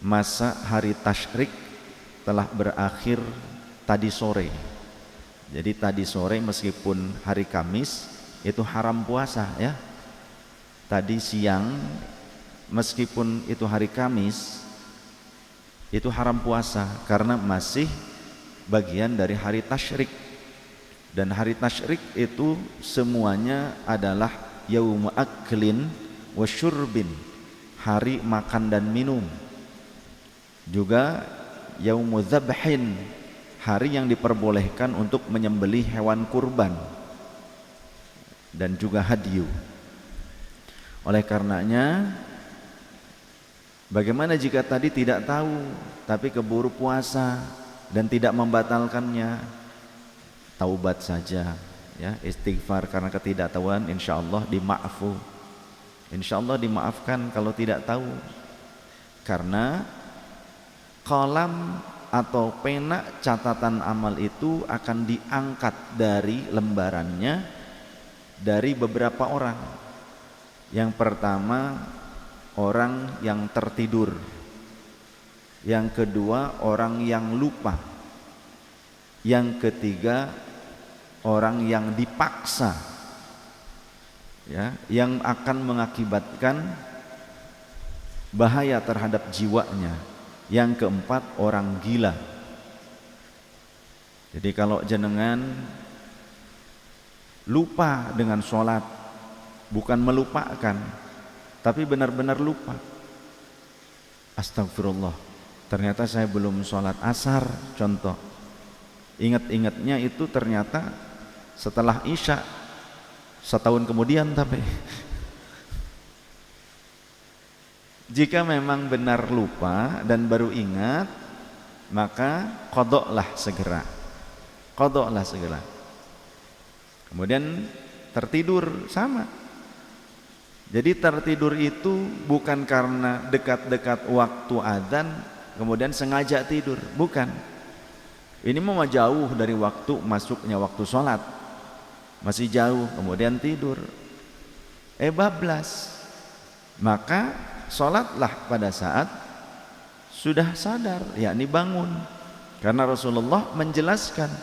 masa hari tasyrik telah berakhir tadi sore. Jadi tadi sore meskipun hari Kamis itu haram puasa ya. Tadi siang meskipun itu hari Kamis itu haram puasa karena masih bagian dari hari tasyrik. Dan hari tasyrik itu semuanya adalah yaum aklin wa syurbin, hari makan dan minum. Juga yaumul dzabhin, hari yang diperbolehkan untuk menyembelih hewan kurban dan juga hadyu. Oleh karenanya, bagaimana jika tadi tidak tahu tapi keburu puasa dan tidak membatalkannya? Taubat saja ya, istighfar karena ketidaktahuan, insyaallah dimaafu. Insyaallah dimaafkan kalau tidak tahu. Karena kolam atau pena catatan amal itu akan diangkat dari lembarannya dari beberapa orang. Yang pertama, orang yang tertidur. Yang kedua, orang yang lupa. Yang ketiga, orang yang dipaksa ya, yang akan mengakibatkan bahaya terhadap jiwanya. Yang keempat, orang gila. Jadi kalau jenengan lupa dengan sholat, bukan melupakan tapi benar-benar lupa, astagfirullah, ternyata saya belum sholat asar contoh, ingat-ingatnya itu ternyata setelah isya setahun kemudian. Tapi jika memang benar lupa dan baru ingat, maka qadoklah segera, qadoklah segera. Kemudian tertidur sama. Jadi tertidur itu bukan karena dekat-dekat waktu adzan kemudian sengaja tidur, bukan. Ini memang jauh dari waktu masuknya waktu sholat, masih jauh, kemudian tidur, bablas. Maka sholatlah pada saat sudah sadar, yakni bangun. Karena Rasulullah menjelaskan,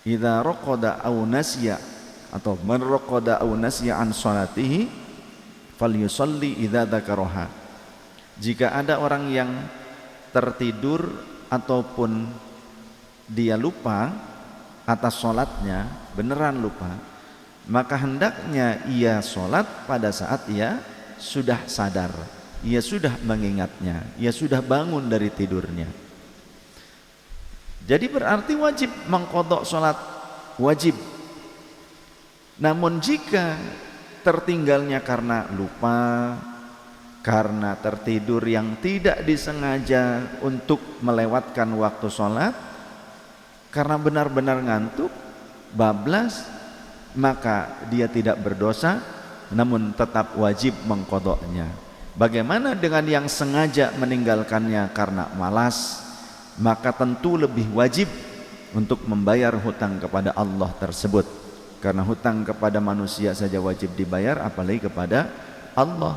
idza raqada aw nasiya, atau man raqada aw nasiya an sholatihi falyusalli idza dzakaraha. Jika ada orang yang tertidur ataupun dia lupa atas sholatnya, beneran lupa, maka hendaknya ia sholat pada saat ia sudah sadar, ia sudah mengingatnya, ia sudah bangun dari tidurnya. Jadi berarti wajib mengqadha sholat, wajib. Namun jika tertinggalnya karena lupa, karena tertidur yang tidak disengaja untuk melewatkan waktu sholat, karena benar-benar ngantuk, bablas, maka dia tidak berdosa, namun tetap wajib mengqadhanya. Bagaimana dengan yang sengaja meninggalkannya karena malas? Maka tentu lebih wajib untuk membayar hutang kepada Allah tersebut. Karena hutang kepada manusia saja wajib dibayar, apalagi kepada Allah.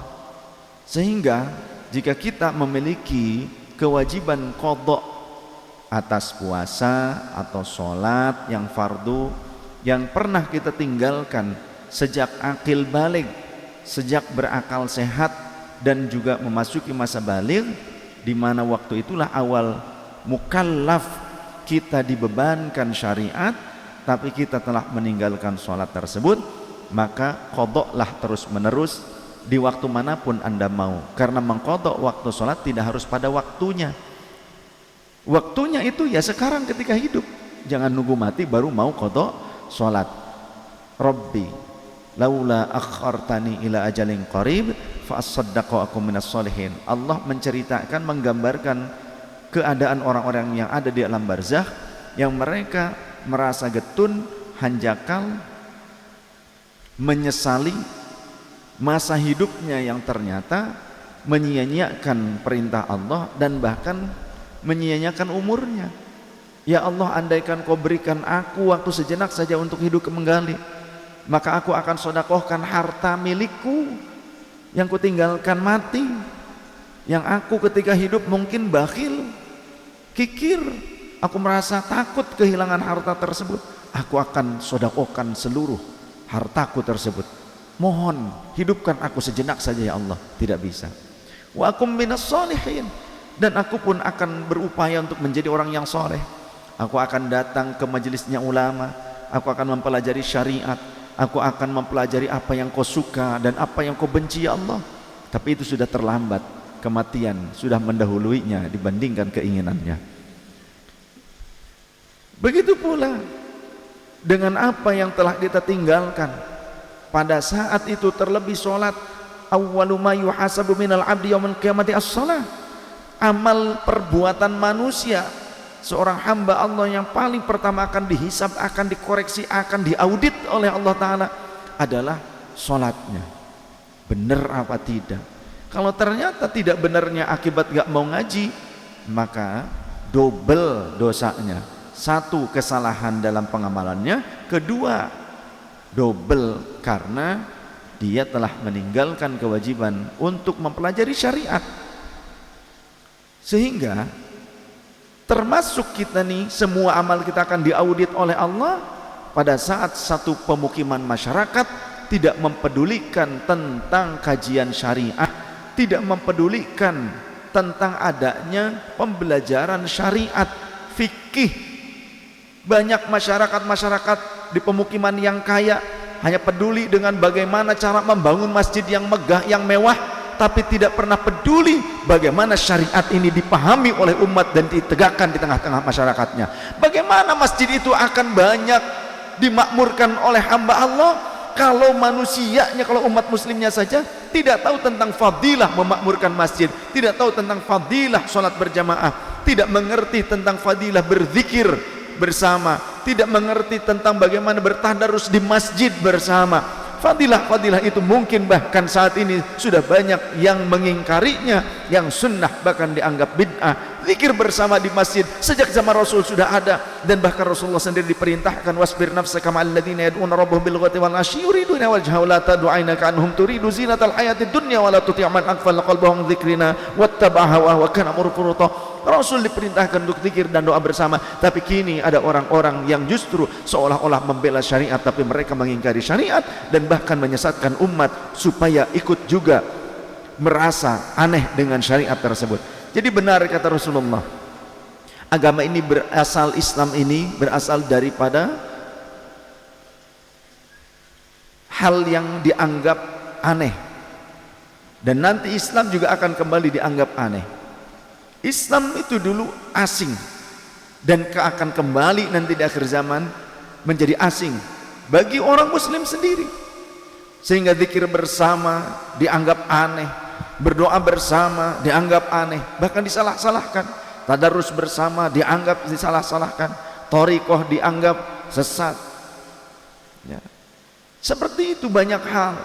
Sehingga jika kita memiliki kewajiban qadha atas puasa atau sholat yang fardu yang pernah kita tinggalkan sejak akil baligh, sejak berakal sehat dan juga memasuki masa baligh, di mana waktu itulah awal mukallaf kita dibebankan syariat, tapi kita telah meninggalkan sholat tersebut, maka qadha terus menerus di waktu manapun Anda mau. Karena mengqadha waktu sholat tidak harus pada waktunya. Waktunya itu ya sekarang ketika hidup. Jangan nunggu mati baru mau qadha sholat. Rabbi laula akhartani ila ajalin qarib fa asaddaqu akum minas solihin. Allah menceritakan, menggambarkan keadaan orang-orang yang ada di alam barzakh, yang mereka merasa getun, hanjakal, menyesali masa hidupnya yang ternyata menyia-nyiakan perintah Allah dan bahkan menyia-nyiakan umurnya. Ya Allah, andaikan kau berikan aku waktu sejenak saja untuk hidup kembali, maka aku akan sedekahkan harta milikku yang kutinggalkan mati. Yang aku ketika hidup mungkin bakhil, kikir, aku merasa takut kehilangan harta tersebut, aku akan sedekahkan seluruh hartaku tersebut. Mohon hidupkan aku sejenak saja ya Allah. Tidak bisa. Wa akum minas sholihin, dan aku pun akan berupaya untuk menjadi orang yang soleh. Aku akan datang ke majelisnya ulama, aku akan mempelajari syariat, aku akan mempelajari apa yang kau suka dan apa yang kau benci ya Allah. Tapi itu sudah terlambat, kematian sudah mendahuluinya dibandingkan keinginannya. Begitu pula dengan apa yang telah kita tinggalkan. Pada saat itu terlebih sholat, awwalu ma yuhasabu minal abdi yaumil qiyamati as-shalah. Amal perbuatan manusia, seorang hamba Allah yang paling pertama akan dihisab, akan dikoreksi, akan diaudit oleh Allah Ta'ala adalah sholatnya. Benar apa tidak? Kalau ternyata tidak benarnya akibat gak mau ngaji, maka double dosanya. Satu, kesalahan dalam pengamalannya. Kedua, double karena dia telah meninggalkan kewajiban untuk mempelajari syariat. Sehingga termasuk kita nih, semua amal kita akan diaudit oleh Allah pada saat satu pemukiman masyarakat tidak mempedulikan tentang kajian syariat, tidak mempedulikan tentang adanya pembelajaran syariat, fikih. Banyak masyarakat di pemukiman yang kaya hanya peduli dengan bagaimana cara membangun masjid yang megah, yang mewah, tapi tidak pernah peduli bagaimana syariat ini dipahami oleh umat dan ditegakkan di tengah-tengah masyarakatnya. Bagaimana masjid itu akan banyak dimakmurkan oleh hamba Allah kalau manusianya, kalau umat muslimnya saja tidak tahu tentang fadilah memakmurkan masjid, tidak tahu tentang fadilah sholat berjamaah, tidak mengerti tentang fadilah berzikir bersama, tidak mengerti tentang bagaimana bertadarus di masjid bersama. Fadilah-fadilah itu mungkin bahkan saat ini sudah banyak yang mengingkarinya, yang sunnah bahkan dianggap bid'ah. Zikir bersama di masjid sejak zaman Rasul sudah ada, dan bahkan Rasulullah sendiri diperintahkan wasbir nafsaka ma'al ladzina yad'una rabbahum bil ghadati wal 'ashyi yuriduna wajhahu la tad'u'aina ka'annahum turidu zinatal hayatid dunya wa la tuti' man aghfalna qalbahu an dzikrina wattaba'a hawahu wa kana amruhu furuta. Rasul diperintahkan untuk zikir dan doa bersama, tapi kini ada orang-orang yang justru seolah-olah membela syariat tapi mereka mengingkari syariat dan bahkan menyesatkan umat supaya ikut juga merasa aneh dengan syariat tersebut. Jadi benar kata Rasulullah, agama ini berasal, Islam ini berasal daripada hal yang dianggap aneh, dan nanti Islam juga akan kembali dianggap aneh. Islam itu dulu asing dan akan kembali nanti di akhir zaman menjadi asing bagi orang muslim sendiri, sehingga zikir bersama dianggap aneh, berdoa bersama dianggap aneh, bahkan disalah-salahkan. Tadarus bersama dianggap disalah-salahkan, thariqah dianggap sesat ya. Seperti itu banyak hal.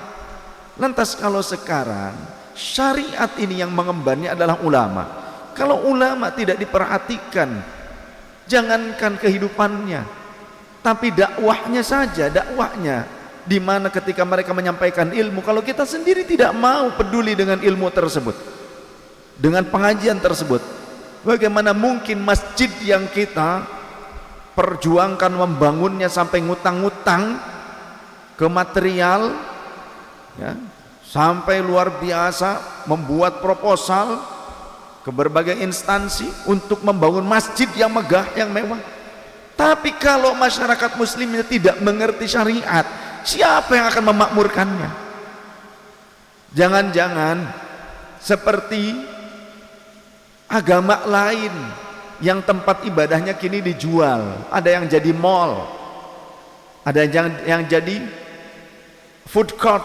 Lantas kalau sekarang syariat ini yang mengembannya adalah ulama, kalau ulama tidak diperhatikan, jangankan kehidupannya, tapi dakwahnya saja, dakwahnya di mana ketika mereka menyampaikan ilmu, kalau kita sendiri tidak mau peduli dengan ilmu tersebut, dengan pengajian tersebut, bagaimana mungkin masjid yang kita perjuangkan membangunnya sampai ngutang-ngutang ke material ya, sampai luar biasa membuat proposal ke berbagai instansi untuk membangun masjid yang megah, yang mewah, tapi kalau masyarakat muslimnya tidak mengerti syariat, siapa yang akan memakmurkannya? Jangan-jangan seperti agama lain yang tempat ibadahnya kini dijual, ada yang jadi mall, ada yang jadi food court,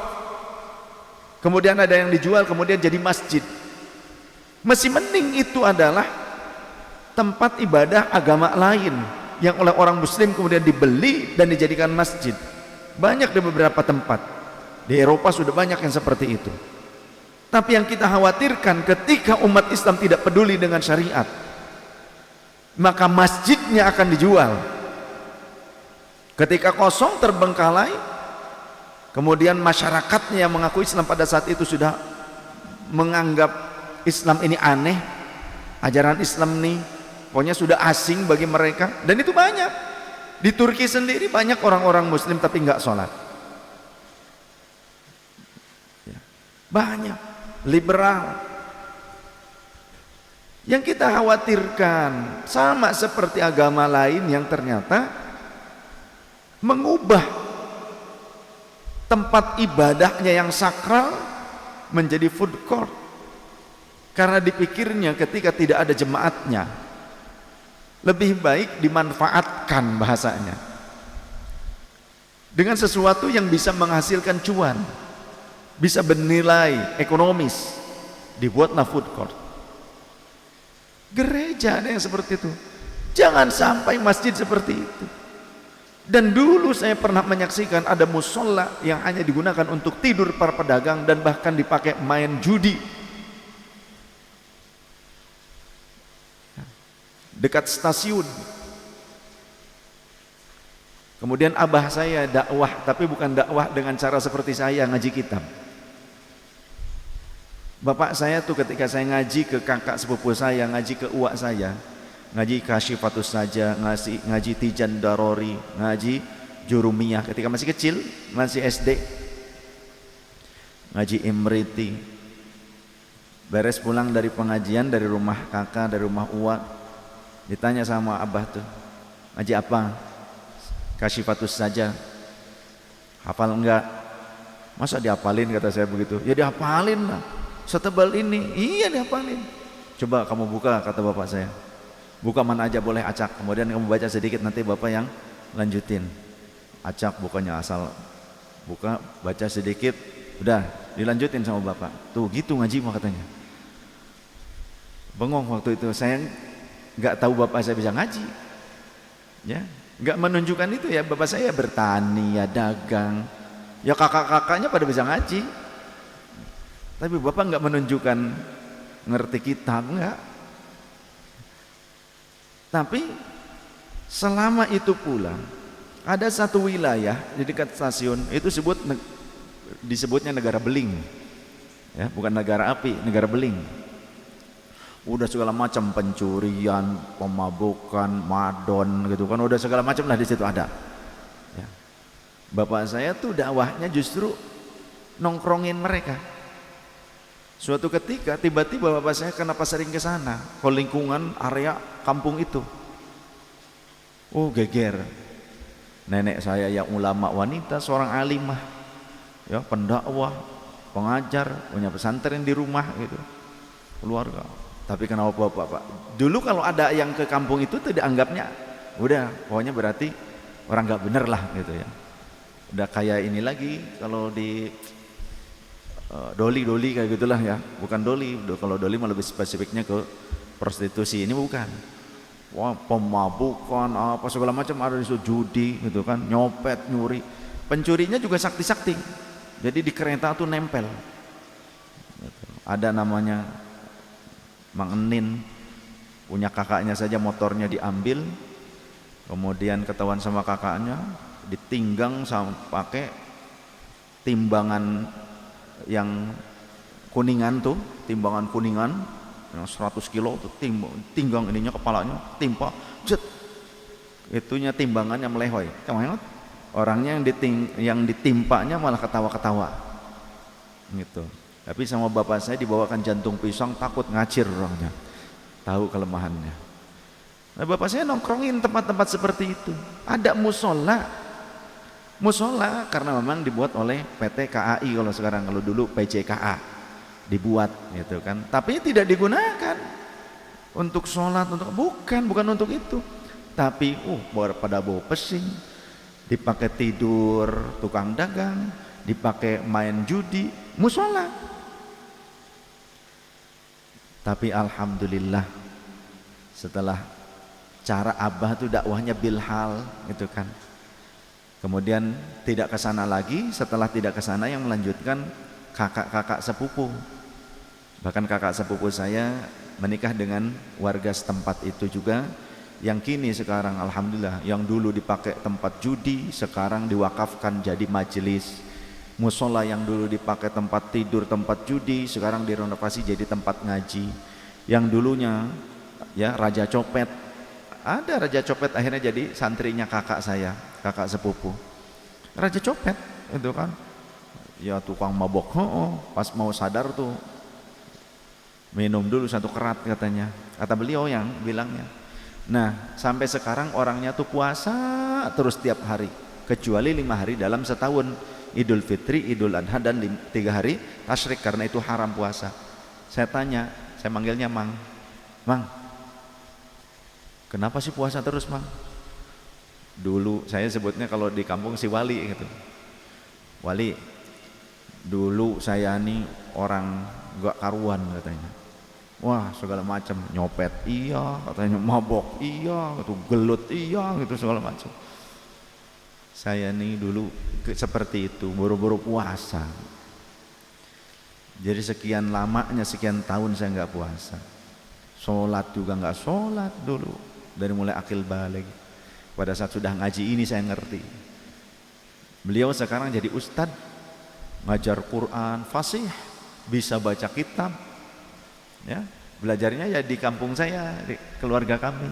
kemudian ada yang dijual kemudian jadi masjid. Masih mending itu adalah tempat ibadah agama lain yang oleh orang muslim kemudian dibeli dan dijadikan masjid. Banyak di beberapa tempat di Eropa sudah banyak yang seperti itu. Tapi yang kita khawatirkan ketika umat Islam tidak peduli dengan syariat, maka masjidnya akan dijual. Ketika kosong terbengkalai, kemudian masyarakatnya yang mengaku Islam pada saat itu sudah menganggap Islam ini aneh, ajaran Islam nih pokoknya sudah asing bagi mereka. Dan itu banyak di Turki sendiri, banyak orang-orang muslim tapi nggak sholat ya. Banyak liberal. Yang kita khawatirkan sama seperti agama lain yang ternyata mengubah tempat ibadahnya yang sakral menjadi food court, karena dipikirnya ketika tidak ada jemaatnya lebih baik dimanfaatkan bahasanya dengan sesuatu yang bisa menghasilkan cuan, bisa bernilai ekonomis, dibuatlah food court. Gereja ada yang seperti itu. Jangan sampai masjid seperti itu. Dan dulu saya pernah menyaksikan ada musola yang hanya digunakan untuk tidur para pedagang dan bahkan dipakai main judi dekat stasiun. Kemudian abah saya dakwah, tapi bukan dakwah dengan cara seperti saya ngaji kitab. Bapak saya tuh ketika saya ngaji ke kakak sepupu saya, ngaji ke uak saya, ngaji Kasyifatus Saja, ngaji Tijan Darori, ngaji Jurumiyah ketika masih kecil, masih SD, ngaji Imriti. Beres pulang dari pengajian, dari rumah kakak, dari rumah uak, ditanya sama abah tuh, ngaji apa? Kasyifatus Saja. Hafal enggak? Masa dihafalin, kata saya begitu. Ya dihafalin lah, setebal ini. Iya dihafalin. Coba kamu buka, kata bapak saya. Buka mana aja boleh, acak. Kemudian kamu baca sedikit, nanti bapak yang lanjutin. Acak bukanya, asal buka, baca sedikit, udah dilanjutin sama bapak. Tuh gitu ngaji mah katanya. Bengong waktu itu, saya nggak tahu bapak saya bisa ngaji. Ya, nggak menunjukkan itu ya. Bapak saya bertani, ya dagang, ya kakak-kakaknya pada bisa ngaji. Tapi bapak nggak menunjukkan ngerti kitab, enggak. Tapi selama itu pula ada satu wilayah di dekat stasiun itu disebutnya negara beling, ya, bukan negara api, negara beling. Udah segala macam pencurian, pemabukan, madon gitu kan, udah segala macam lah di situ ada. Ya. Bapak saya tuh dakwahnya justru nongkrongin mereka. Suatu ketika tiba-tiba bapak saya kenapa sering ke sana, ke lingkungan area kampung itu. Oh geger. Nenek saya yang ulama wanita, seorang alimah, ya pendakwah, pengajar, punya pesantren di rumah gitu, keluarga. Tapi kenapa bapak? Dulu kalau ada yang ke kampung itu tidak anggapnya, udah pokoknya berarti orang nggak bener lah gitu ya. Udah kayak ini lagi kalau di doli kayak gitulah ya, bukan doli. Kalau doli mah lebih spesifiknya ke prostitusi, ini bukan. Wah, pemabukan apa segala macam ada di situ, judi gitu kan, nyopet, nyuri. Pencurinya juga sakti-sakti. Jadi di kereta tuh nempel. Gitu. Ada namanya Mang Enin, punya kakaknya saja motornya diambil, kemudian ketahuan sama kakaknya, ditinggang sama pakai timbangan yang kuningan tuh, timbangan kuningan yang 100 kilo tuh, tinggang ininya, kepalanya timpa, jet, itunya timbangannya melehoi, orangnya yang ditimpanya malah ketawa-ketawa gitu. Tapi sama bapak saya dibawakan jantung pisang, takut ngacir orangnya, tahu kelemahannya. Nah, bapak saya nongkrongin tempat-tempat seperti itu. Ada musola karena memang dibuat oleh PT KAI kalau sekarang, kalau dulu PJKA dibuat gitu kan, tapi tidak digunakan untuk sholat, bukan untuk itu, tapi pada bau pesing, dipakai tidur tukang dagang, dipakai main judi, musola. Tapi alhamdulillah setelah cara abah tuh dakwahnya bilhal gitu kan, kemudian tidak ke sana lagi. Setelah tidak ke sana, yang melanjutkan kakak-kakak sepupu. Bahkan kakak sepupu saya menikah dengan warga setempat itu juga, yang kini sekarang alhamdulillah, yang dulu dipakai tempat judi sekarang diwakafkan jadi majelis Musola yang dulu dipakai tempat tidur, tempat judi, sekarang direnovasi jadi tempat ngaji. Yang dulunya ya raja copet, ada raja copet akhirnya jadi santrinya kakak saya, kakak sepupu. Raja copet itu kan, ya tukang mabok. Pas mau sadar tuh minum dulu satu kerat katanya, kata beliau yang bilangnya. Nah sampai sekarang orangnya tuh puasa terus tiap hari, kecuali 5 hari dalam setahun, Idul Fitri, Idul Adha, dan 3 hari tasyrik, karena itu haram puasa. Saya tanya, saya manggilnya Mang, Mang, kenapa sih puasa terus Mang? Dulu saya sebutnya kalau di kampung si Wali gitu, Wali, dulu saya nih orang gak karuan katanya. Wah segala macam, nyopet iya katanya, mabok iya gitu, gelut iya gitu, segala macam. Saya nih dulu seperti itu, buru-buru puasa. Jadi sekian lamanya, sekian tahun saya nggak puasa. Sholat juga nggak sholat dulu, dari mulai akil balik. Pada saat sudah ngaji ini saya ngerti. Beliau sekarang jadi ustadz, ngajar Quran, fasih, bisa baca kitab. Ya, belajarnya ya di kampung saya, di keluarga kami.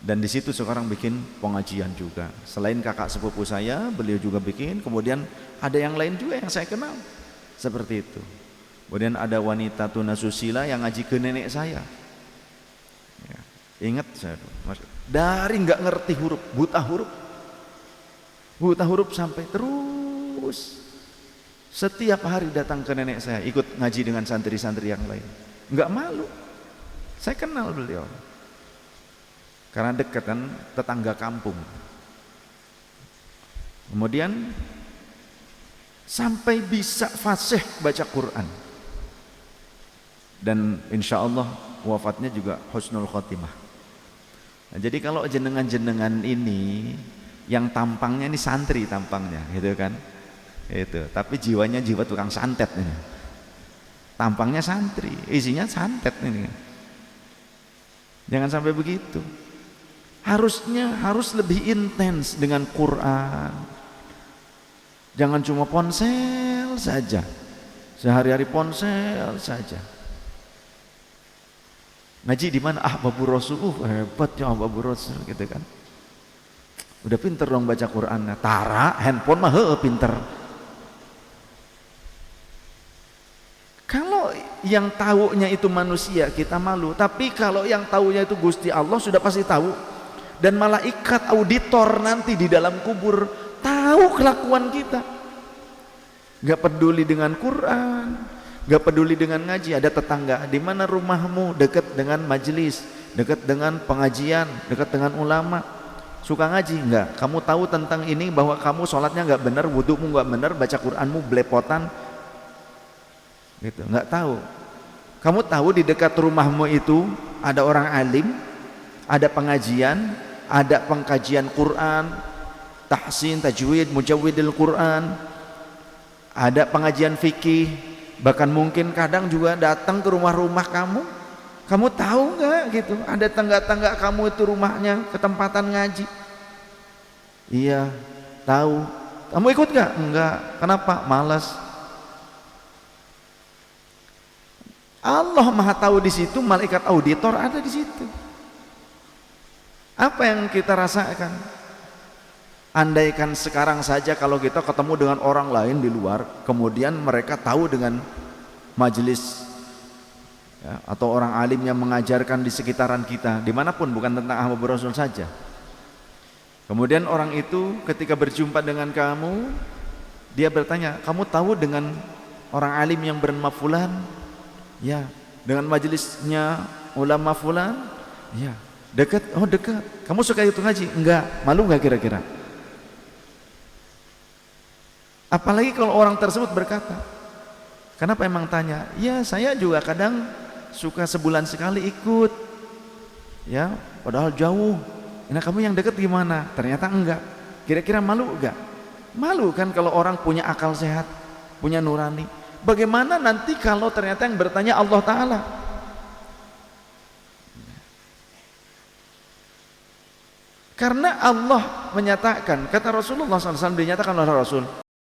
Dan di situ sekarang bikin pengajian juga. Selain kakak sepupu saya, beliau juga bikin. Kemudian ada yang lain juga yang saya kenal seperti itu. Kemudian ada wanita tunasusila yang ngaji ke nenek saya. Ya, ingat saya dari nggak ngerti huruf, buta huruf sampai terus setiap hari datang ke nenek saya, ikut ngaji dengan santri-santri yang lain. Nggak malu. Saya kenal beliau. Karena dekat kan, tetangga kampung. Kemudian sampai bisa fasih baca Quran. Dan insya Allah wafatnya juga husnul khotimah. Nah, jadi kalau jenengan-jenengan ini yang tampangnya ini santri tampangnya, gitu kan? Itu. Tapi jiwanya jiwa tukang santet ini. Tampangnya santri, isinya santet ini. Jangan sampai begitu. Harus lebih intens dengan Quran. Jangan cuma ponsel saja, sehari-hari ponsel saja. Ngaji di mana? Ahbabur Rasul, hebat ya Ahbabur Rasul, gitu kan. Udah pinter dong baca Qurannya. Tara handphone mah pinter. Kalau yang taunya itu manusia kita malu, tapi kalau yang taunya itu Gusti Allah sudah pasti tahu. Dan malaikat auditor nanti di dalam kubur tahu kelakuan kita. Gak peduli dengan Quran, gak peduli dengan ngaji. Ada tetangga, di mana rumahmu dekat dengan majelis, dekat dengan pengajian, dekat dengan ulama, suka ngaji? Enggak. Kamu tahu tentang ini bahwa kamu sholatnya gak benar, wudhumu gak benar, baca Quranmu belepotan, gitu. Nggak tahu. Kamu tahu di dekat rumahmu itu ada orang alim, ada pengajian, ada pengkajian Quran, tahsin, tajwid, mujawwidil Quran, ada pengajian fikih, bahkan mungkin kadang juga datang ke rumah-rumah kamu. Kamu tahu nggak gitu? Ada tangga-tangga kamu itu rumahnya ketempatan ngaji. Iya, tahu. Kamu ikut nggak? Enggak. Kenapa? Malas. Allah Maha tahu di situ, malaikat auditor ada di situ. Apa yang kita rasakan? Andaikan sekarang saja kalau kita ketemu dengan orang lain di luar, kemudian mereka tahu dengan majelis ya, atau orang alim yang mengajarkan di sekitaran kita, dimanapun, bukan tentang Ahmad Rasul saja. Kemudian orang itu ketika berjumpa dengan kamu, dia bertanya, kamu tahu dengan orang alim yang bernama Fulan? Ya. Dengan majelisnya ulama Fulan? Ya. Dekat? Oh dekat. Kamu suka itu ngaji? Enggak. Malu nggak kira-kira? Apalagi kalau orang tersebut berkata, kenapa emang tanya? Ya saya juga kadang suka sebulan sekali ikut, ya padahal jauh. Nah kamu yang dekat gimana? Ternyata enggak. Kira-kira malu enggak? Malu kan kalau orang punya akal sehat, punya nurani. Bagaimana nanti kalau ternyata yang bertanya Allah Ta'ala? Karena Allah menyatakan, kata Rasulullah SAW, dinyatakan oleh Rasul,